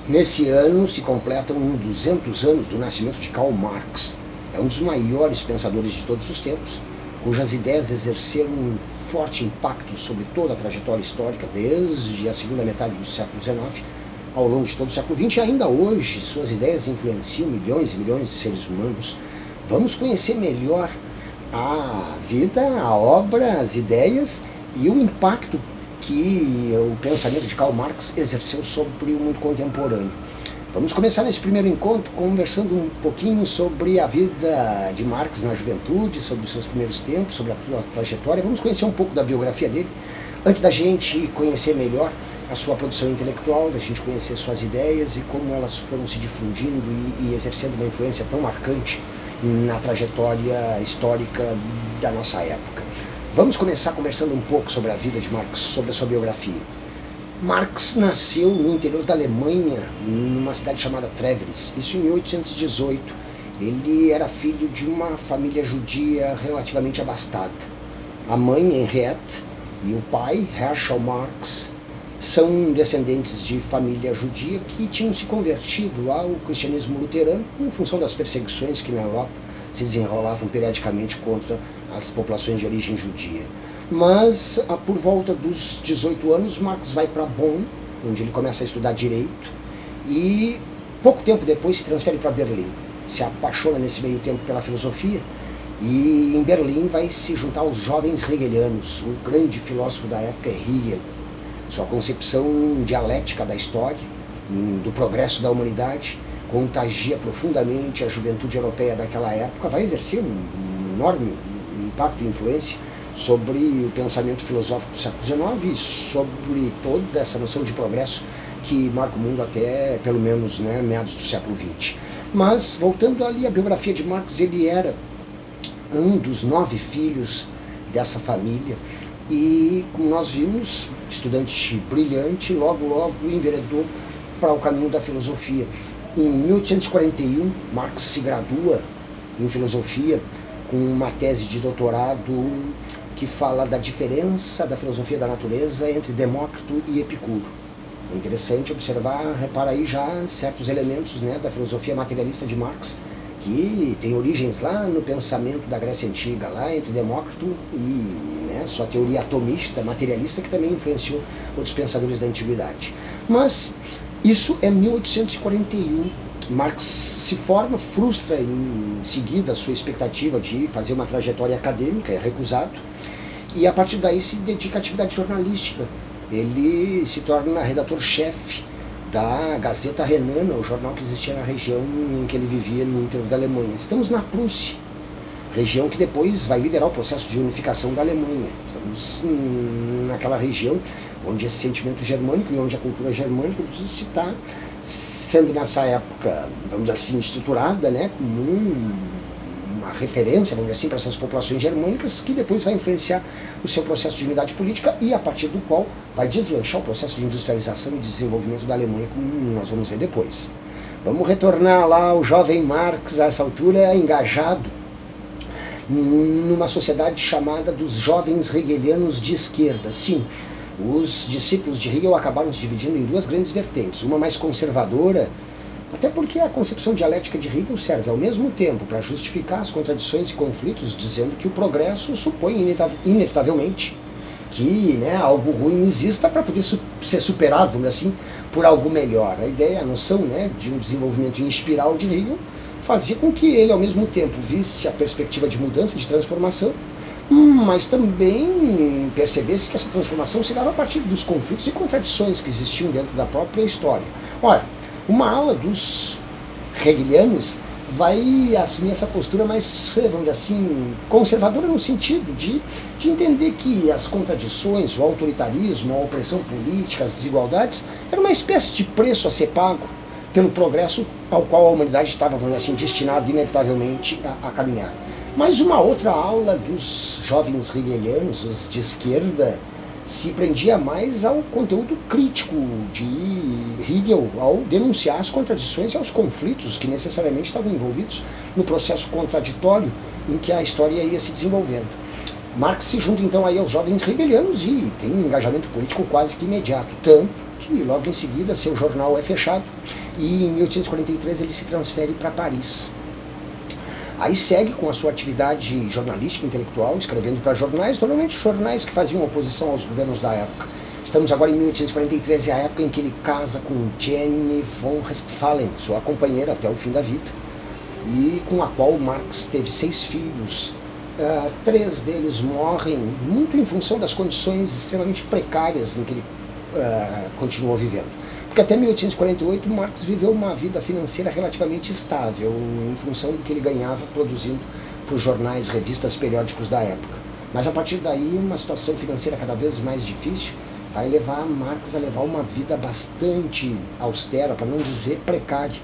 Nesse ano se completam 200 anos do nascimento de Karl Marx. É um dos maiores pensadores de todos os tempos, cujas ideias exerceram um forte impacto sobre toda a trajetória histórica, desde a segunda metade do século XIX ao longo de todo o século XX, e ainda hoje suas ideias influenciam milhões e milhões de seres humanos. Vamos conhecer melhor a vida, a obra, as ideias e o impacto que o pensamento de Karl Marx exerceu sobre o mundo contemporâneo. Vamos começar nesse primeiro encontro conversando um pouquinho sobre a vida de Marx na juventude, sobre os seus primeiros tempos, sobre a sua trajetória. Vamos conhecer um pouco da biografia dele, antes da gente conhecer melhor a sua produção intelectual, da gente conhecer suas ideias e como elas foram se difundindo e exercendo uma influência tão marcante na trajetória histórica da nossa época. Vamos começar conversando um pouco sobre a vida de Marx, sobre a sua biografia. Marx nasceu no interior da Alemanha, numa cidade chamada Trevris, isso em 1818. Ele era filho de uma família judia relativamente abastada. A mãe, Henriette, e o pai, Herschel Marx, são descendentes de família judia que tinham se convertido ao cristianismo luterano em função das perseguições que na Europa se desenrolavam periodicamente contra as populações de origem judia. Mas, por volta dos 18 anos, Marx vai para Bonn, onde ele começa a estudar Direito, e pouco tempo depois se transfere para Berlim. Se apaixona nesse meio tempo pela filosofia, e em Berlim vai se juntar aos jovens hegelianos. O grande filósofo da época é Hegel. Sua concepção dialética da história, do progresso da humanidade, contagia profundamente a juventude europeia daquela época, vai exercer um enorme impacto e influência sobre o pensamento filosófico do século XIX e sobre toda essa noção de progresso que marca o mundo até, pelo menos, meados do século XX. Mas, voltando ali à biografia de Marx, ele era um dos 9 filhos dessa família e, como nós vimos, estudante brilhante, logo enveredou para o caminho da filosofia. Em 1841, Marx se gradua em filosofia com uma tese de doutorado que fala da diferença da filosofia da natureza entre Demócrito e Epicuro. É interessante observar, repara aí já certos elementos da filosofia materialista de Marx, que tem origens lá no pensamento da Grécia Antiga, lá entre Demócrito e sua teoria atomista, materialista, que também influenciou outros pensadores da Antiguidade. Mas isso é 1841. Marx se forma, frustra em seguida a sua expectativa de fazer uma trajetória acadêmica, é recusado, e a partir daí se dedica à atividade jornalística. Ele se torna redator-chefe da Gazeta Renana, o jornal que existia na região em que ele vivia, no interior da Alemanha. Estamos na Prússia, região que depois vai liderar o processo de unificação da Alemanha. Estamos naquela região onde esse sentimento germânico e onde a cultura germânica se está sendo nessa época, vamos dizer assim, estruturada, como uma referência, vamos dizer assim, para essas populações germânicas, que depois vai influenciar o seu processo de unidade política e a partir do qual vai deslanchar o processo de industrialização e desenvolvimento da Alemanha, como nós vamos ver depois. Vamos retornar lá ao jovem Marx, a essa altura, engajado numa sociedade chamada dos jovens hegelianos de esquerda. Sim, os discípulos de Hegel acabaram se dividindo em 2 grandes vertentes, uma mais conservadora, até porque a concepção dialética de Hegel serve ao mesmo tempo para justificar as contradições e conflitos, dizendo que o progresso supõe inevitavelmente que algo ruim exista para poder ser superado, vamos dizer assim, por algo melhor. A ideia, a noção de um desenvolvimento em espiral de Hegel fazia com que ele, ao mesmo tempo, visse a perspectiva de mudança, de transformação, mas também percebesse que essa transformação se dava a partir dos conflitos e contradições que existiam dentro da própria história. Ora, uma ala dos hegelianos vai assumir essa postura mais, vamos dizer assim, conservadora no sentido de entender que as contradições, o autoritarismo, a opressão política, as desigualdades, eram uma espécie de preço a ser pago pelo progresso ao qual a humanidade estava, vamos dizer assim, destinada inevitavelmente a caminhar. Mas uma outra aula dos jovens hegelianos, os de esquerda, se prendia mais ao conteúdo crítico de Hegel, ao denunciar as contradições e aos conflitos que necessariamente estavam envolvidos no processo contraditório em que a história ia se desenvolvendo. Marx se junta então aí aos jovens rebelianos e tem um engajamento político quase que imediato, tanto que logo em seguida seu jornal é fechado e em 1843 ele se transfere para Paris. Aí segue com a sua atividade jornalística, intelectual, escrevendo para jornais, normalmente jornais que faziam oposição aos governos da época. Estamos agora em 1843, é a época em que ele casa com Jenny von Westphalen, sua companheira até o fim da vida, e com a qual Marx teve 6 filhos. 3 deles morrem muito em função das condições extremamente precárias em que ele continuou vivendo. Porque até 1848 Marx viveu uma vida financeira relativamente estável, em função do que ele ganhava produzindo para os jornais, revistas, periódicos da época. Mas a partir daí, uma situação financeira cada vez mais difícil vai levar Marx a levar uma vida bastante austera, para não dizer precária,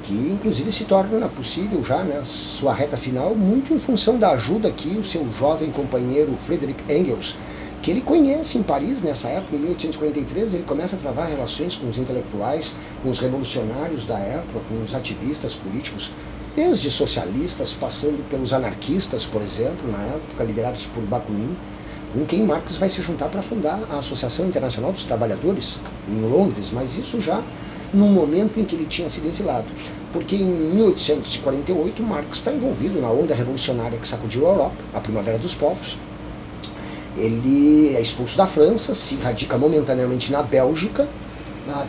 que inclusive se torna possível já, né, sua reta final, muito em função da ajuda que o seu jovem companheiro Friedrich Engels, que ele conhece em Paris nessa época, em 1843, ele começa a travar relações com os intelectuais, com os revolucionários da época, com os ativistas políticos, desde socialistas, passando pelos anarquistas, por exemplo, na época, liderados por Bakunin, com quem Marx vai se juntar para fundar a Associação Internacional dos Trabalhadores, em Londres, mas isso já no momento em que ele tinha sido exilado. Porque em 1848 Marx está envolvido na onda revolucionária que sacudiu a Europa, a Primavera dos Povos. Ele é expulso da França, se radica momentaneamente na Bélgica,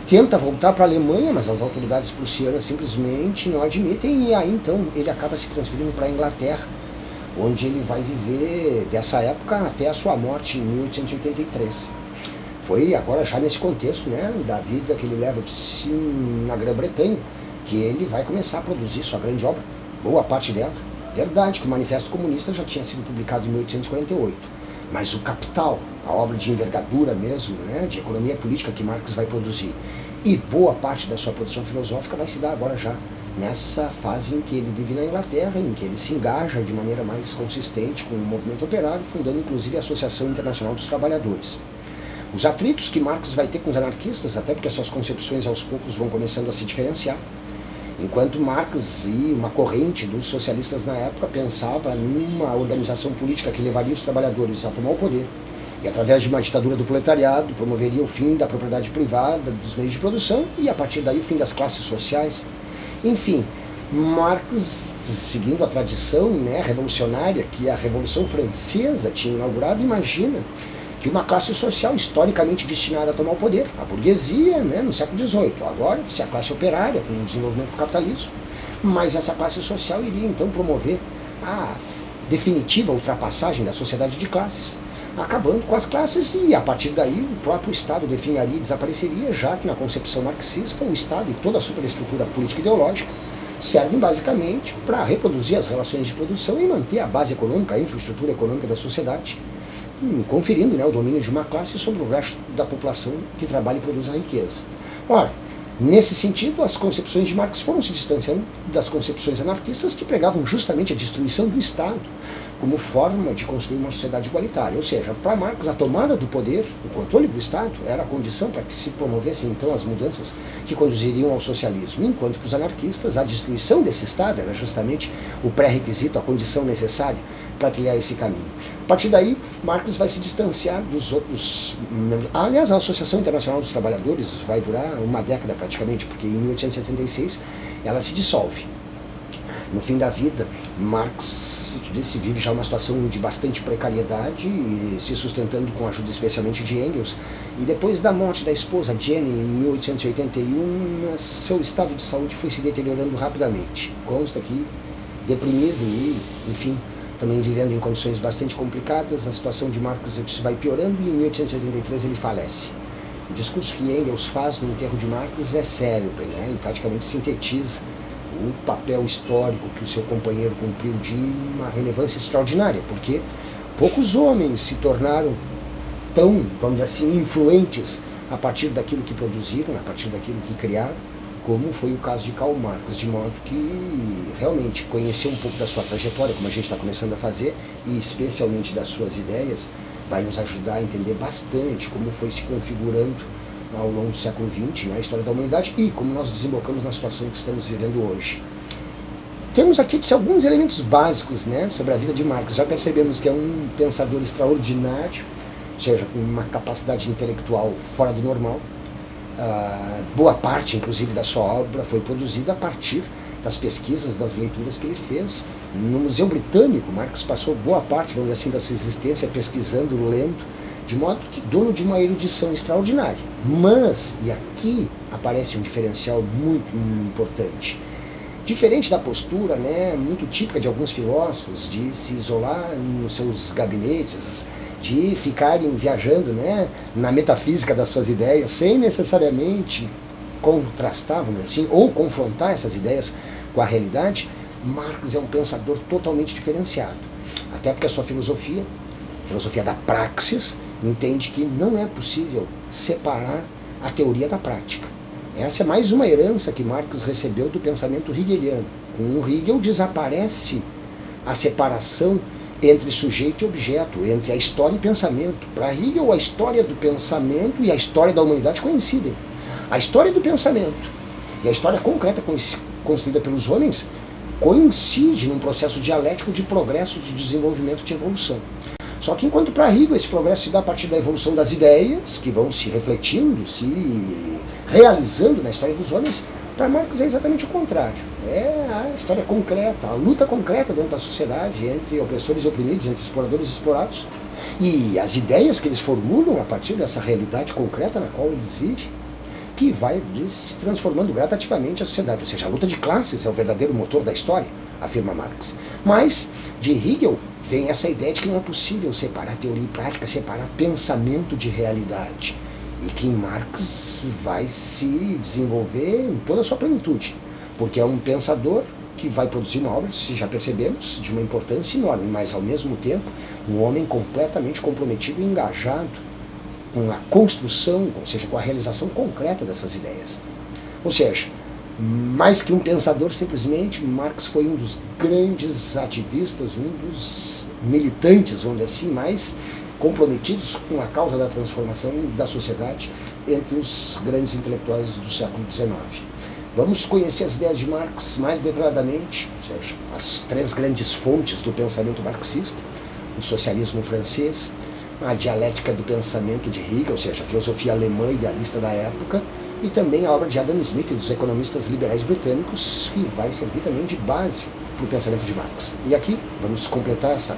tenta voltar para a Alemanha, mas as autoridades prussianas simplesmente não admitem, e aí então ele acaba se transferindo para a Inglaterra, onde ele vai viver dessa época até a sua morte em 1883. Foi agora já nesse contexto, né, da vida que ele leva na Grã-Bretanha, que ele vai começar a produzir sua grande obra, boa parte dela. Verdade que o Manifesto Comunista já tinha sido publicado em 1848. Mas o Capital, a obra de envergadura mesmo, né, de economia política que Marx vai produzir, e boa parte da sua produção filosófica vai se dar agora já nessa fase em que ele vive na Inglaterra, em que ele se engaja de maneira mais consistente com o movimento operário, fundando inclusive a Associação Internacional dos Trabalhadores. Os atritos que Marx vai ter com os anarquistas, até porque suas concepções aos poucos vão começando a se diferenciar, enquanto Marx e uma corrente dos socialistas na época pensava numa organização política que levaria os trabalhadores a tomar o poder e, através de uma ditadura do proletariado, promoveria o fim da propriedade privada, dos meios de produção e, a partir daí, o fim das classes sociais. Enfim, Marx, seguindo a tradição, né, revolucionária que a Revolução Francesa tinha inaugurado, imagina que uma classe social historicamente destinada a tomar o poder, a burguesia, né, no século XVIII, agora se a classe operária, com o desenvolvimento do capitalismo, mas essa classe social iria então promover a definitiva ultrapassagem da sociedade de classes, acabando com as classes e a partir daí o próprio Estado definiria e desapareceria, já que na concepção marxista o Estado e toda a superestrutura política e ideológica servem basicamente para reproduzir as relações de produção e manter a base econômica, a infraestrutura econômica da sociedade, conferindo, né, o domínio de uma classe sobre o resto da população que trabalha e produz a riqueza. Ora, nesse sentido, as concepções de Marx foram se distanciando das concepções anarquistas que pregavam justamente a destruição do Estado como forma de construir uma sociedade igualitária. Ou seja, para Marx, a tomada do poder, o controle do Estado, era a condição para que se promovessem então as mudanças que conduziriam ao socialismo, enquanto para os anarquistas a destruição desse Estado era justamente o pré-requisito, a condição necessária para trilhar esse caminho. A partir daí, Marx vai se distanciar dos outros. Aliás, a Associação Internacional dos Trabalhadores vai durar uma década praticamente, porque em 1876 ela se dissolve. No fim da vida, Marx se vive já uma situação de bastante precariedade, se sustentando com a ajuda especialmente de Engels, e depois da morte da esposa Jenny em 1881, seu estado de saúde foi se deteriorando rapidamente. Consta que deprimido e, enfim, também vivendo em condições bastante complicadas, a situação de Marx vai piorando e em 1883 ele falece. O discurso que Engels faz no enterro de Marx é célebre, né? Ele praticamente sintetiza o papel histórico que o seu companheiro cumpriu de uma relevância extraordinária, porque poucos homens se tornaram tão, vamos dizer assim, influentes a partir daquilo que produziram, a partir daquilo que criaram, como foi o caso de Karl Marx, de modo que realmente conhecer um pouco da sua trajetória, como a gente está começando a fazer, e especialmente das suas ideias, vai nos ajudar a entender bastante como foi se configurando ao longo do século XX, né, a história da humanidade, e como nós desembocamos na situação que estamos vivendo hoje. Temos aqui alguns elementos básicos, né, sobre a vida de Marx. Já percebemos que é um pensador extraordinário, ou seja, com uma capacidade intelectual fora do normal. Boa parte, inclusive, da sua obra foi produzida a partir das pesquisas, das leituras que ele fez. No Museu Britânico, Marx passou boa parte, vamos dizer assim, da sua existência pesquisando, lendo, de modo que dono de uma erudição extraordinária. Mas, e aqui aparece um diferencial muito importante, diferente da postura, né, muito típica de alguns filósofos, de se isolar nos seus gabinetes, de ficarem viajando, né, na metafísica das suas ideias, sem necessariamente contrastar, vamos dizer assim, ou confrontar essas ideias com a realidade, Marx é um pensador totalmente diferenciado. Até porque a sua filosofia, a filosofia da praxis, entende que não é possível separar a teoria da prática. Essa é mais uma herança que Marx recebeu do pensamento hegeliano. Com o Hegel desaparece a separação entre sujeito e objeto, entre a história e pensamento. Para Hegel, a história do pensamento e a história da humanidade coincidem. A história do pensamento e a história concreta construída pelos homens coincide num processo dialético de progresso, de desenvolvimento, de evolução. Só que enquanto para Hegel esse progresso se dá a partir da evolução das ideias, que vão se refletindo, se realizando na história dos homens, para Marx é exatamente o contrário. É a história concreta, a luta concreta dentro da sociedade, entre opressores e oprimidos, entre exploradores e explorados, e as ideias que eles formulam a partir dessa realidade concreta na qual eles vivem, que vai se transformando gradativamente a sociedade. Ou seja, a luta de classes é o verdadeiro motor da história, afirma Marx. Mas, de Hegel, vem essa ideia de que não é possível separar teoria e prática, separar pensamento de realidade. E que em Marx vai se desenvolver em toda a sua plenitude. Porque é um pensador que vai produzir uma obra, se já percebemos, de uma importância enorme, mas ao mesmo tempo um homem completamente comprometido e engajado com a construção, ou seja, com a realização concreta dessas ideias. Ou seja, mais que um pensador, simplesmente, Marx foi um dos grandes ativistas, um dos militantes, vamos dizer assim, mais comprometidos com a causa da transformação da sociedade entre os grandes intelectuais do século XIX. Vamos conhecer as ideias de Marx mais detalhadamente, ou seja, as três grandes fontes do pensamento marxista: o socialismo francês, a dialética do pensamento de Hegel, ou seja, a filosofia alemã idealista da época, e também a obra de Adam Smith e dos economistas liberais britânicos, que vai servir também de base para o pensamento de Marx. E aqui vamos completar essa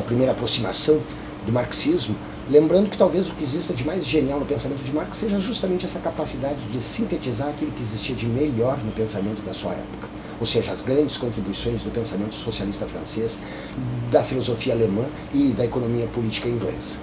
primeira aproximação do marxismo, lembrando que talvez o que exista de mais genial no pensamento de Marx seja justamente essa capacidade de sintetizar aquilo que existia de melhor no pensamento da sua época. Ou seja, as grandes contribuições do pensamento socialista francês, da filosofia alemã e da economia política inglesa.